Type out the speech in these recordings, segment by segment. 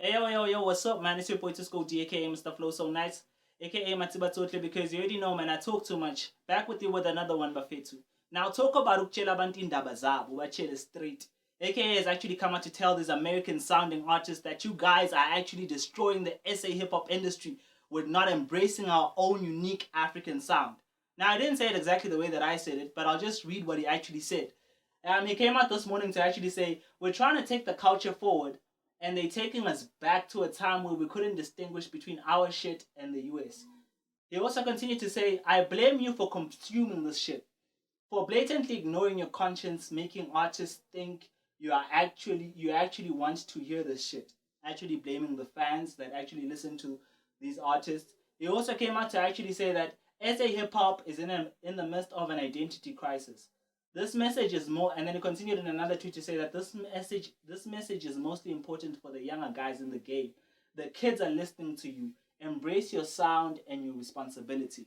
Hey, yo, what's up, man? It's your boy Tusco D, aka Mr. Flow So Nice, aka Matiba Totle, because you already know, man, I talk too much. Back with you with another one, Bafetu. Now, talk about Ukchela Bantin Dabazab, Ubachele Street, aka has actually come out to tell these American sounding artists that you guys are actually destroying the SA hip hop industry with not embracing our own unique African sound. Now, I didn't say it exactly the way that I said it, but I'll just read what he actually said. He came out this morning to actually say, we're trying to take the culture forward, and they taking us back to a time where we couldn't distinguish between our shit and the US. He also continued to say, I blame you for consuming this shit, for blatantly ignoring your conscience, making artists think you actually want to hear this shit. Actually blaming the fans that actually listen to these artists. He also came out to actually say that SA hip hop is in the midst of an identity crisis. This message is more, and then he continued in another tweet to say that this message is mostly important for the younger guys in the game. The kids are listening to you. Embrace your sound and your responsibility.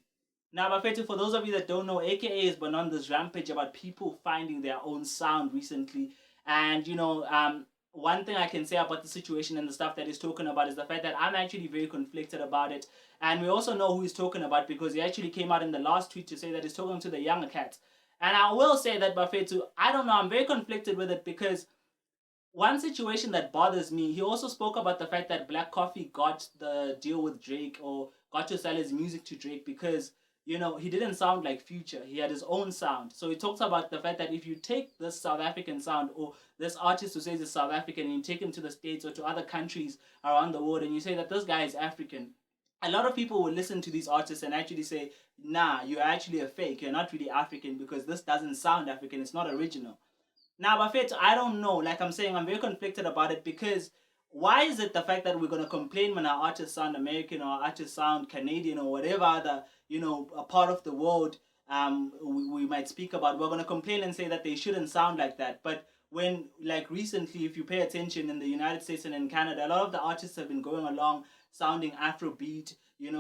Now, Bafetu, for those of you that don't know, AKA has been on this rampage about people finding their own sound recently. And, one thing I can say about the situation and the stuff that he's talking about is the fact that I'm actually very conflicted about it. And we also know who he's talking about because he actually came out in the last tweet to say that he's talking to the younger cats. And I will say that, Bafetu, I don't know, I'm very conflicted with it because one situation that bothers me, he also spoke about the fact that Black Coffee got the deal with Drake or got to sell his music to Drake because, he didn't sound like Future. He had his own sound. So he talks about the fact that if you take this South African sound or this artist who says he's South African and you take him to the States or to other countries around the world and you say that this guy is African, a lot of people will listen to these artists and actually say, nah, you're actually a fake. You're not really African because this doesn't sound African. It's not original. Now, Buffett, I don't know. Like I'm saying, I'm very conflicted about it because why is it the fact that we're gonna complain when our artists sound American or our artists sound Canadian or whatever other a part of the world we might speak about? We're gonna complain and say that they shouldn't sound like that. But when like recently, if you pay attention in the United States and in Canada, a lot of the artists have been going along sounding Afrobeat.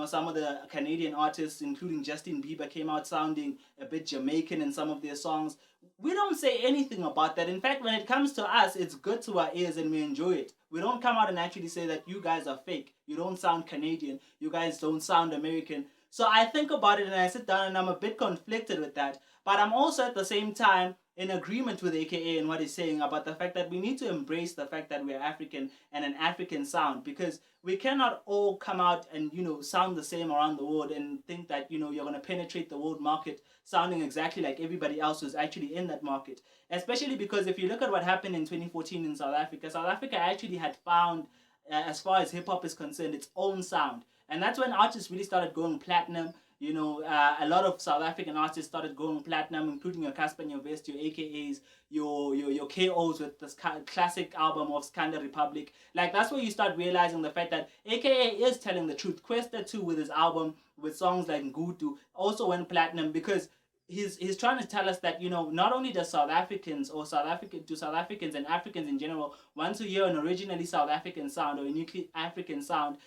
Some of the Canadian artists, including Justin Bieber, came out sounding a bit Jamaican in some of their songs. We don't say anything about that. In fact, when it comes to us, it's good to our ears and we enjoy it. We don't come out and actually say that you guys are fake. You don't sound Canadian. You guys don't sound American. So I think about it and I sit down and I'm a bit conflicted with that. But I'm also at the same time in agreement with AKA and what he's saying about the fact that we need to embrace the fact that we're African and an African sound because we cannot all come out and sound the same around the world and think that you're going to penetrate the world market sounding exactly like everybody else who's actually in that market. Especially because if you look at what happened in 2014 in South Africa actually had found, as far as hip hop is concerned, its own sound. And that's when artists really started going platinum. A lot of South African artists started going platinum, including your Casper and your Vest, your AKAs, your KOs with this classic album of Skanda Republic. Like, that's where you start realizing the fact that AKA is telling the truth. Questa too, with his album, with songs like Ngutu, also went platinum because he's trying to tell us that not only does South Africans and Africans in general want to hear an originally South African sound or a uniquely African sound,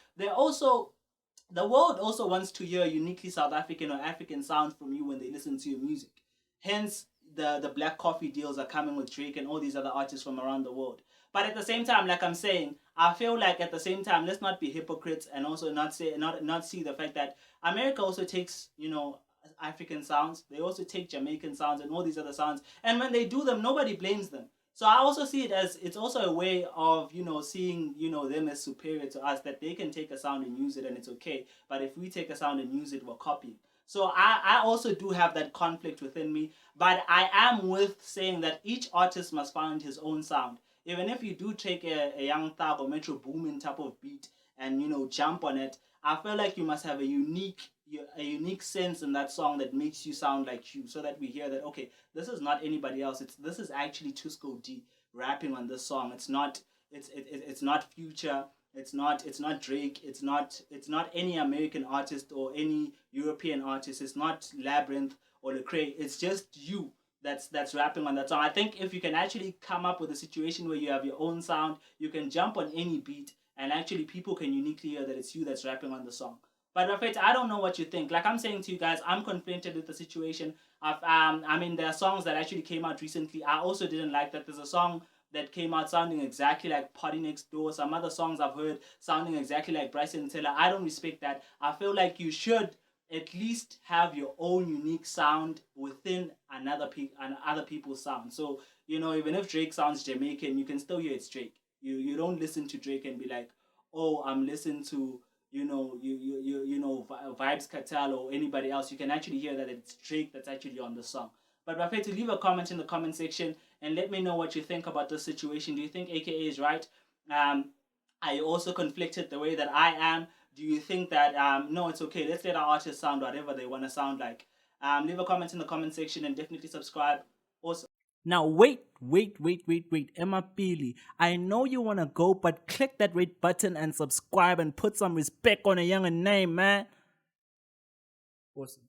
the world also wants to hear a uniquely South African or African sound from you when they listen to your music. Hence, the Black Coffee deals are coming with Drake and all these other artists from around the world. But at the same time, like I'm saying, I feel like at the same time, let's not be hypocrites and also not see the fact that America also takes African sounds. They also take Jamaican sounds and all these other sounds. And when they do them, nobody blames them. So I also see it as it's also a way of seeing them as superior to us, that they can take a sound and use it and it's okay. But if we take a sound and use it, we're copying. So I also do have that conflict within me, but I am with saying that each artist must find his own sound. Even if you do take a Young Thug or Metro Boomin type of beat and jump on it, I feel like you must have a unique sense in that song that makes you sound like you, so that we hear that okay, this is not anybody else. This is actually Tusco D rapping on this song. It's not Future. It's not Drake. It's not any American artist or any European artist. It's not Labyrinth or Lecrae. It's just you that's rapping on that song. I think if you can actually come up with a situation where you have your own sound, you can jump on any beat and actually people can uniquely hear that it's you that's rapping on the song. But Rafet, I don't know what you think. Like I'm saying to you guys, I'm confronted with the situation. There are songs that actually came out recently. I also didn't like that. There's a song that came out sounding exactly like Party Next Door. Some other songs I've heard sounding exactly like Bryson Tiller. I don't respect that. I feel like you should at least have your own unique sound within other people's sound. So, even if Drake sounds Jamaican, you can still hear it's Drake. You don't listen to Drake and be like, oh, I'm listening to Vibes Cartel or anybody else. You can actually hear that it's Drake that's actually on the song. But Bafetu, leave a comment in the comment section and let me know what you think about this situation. Do you think AKA is right? Are you also conflicted the way that I am? Do you think that no, it's okay, let's let our artists sound whatever they want to sound like? Leave a comment in the comment section and definitely subscribe. Also, now wait, Emma Pili. I know you wanna go, but click that red button and subscribe and put some respect on a younger name, man. Awesome.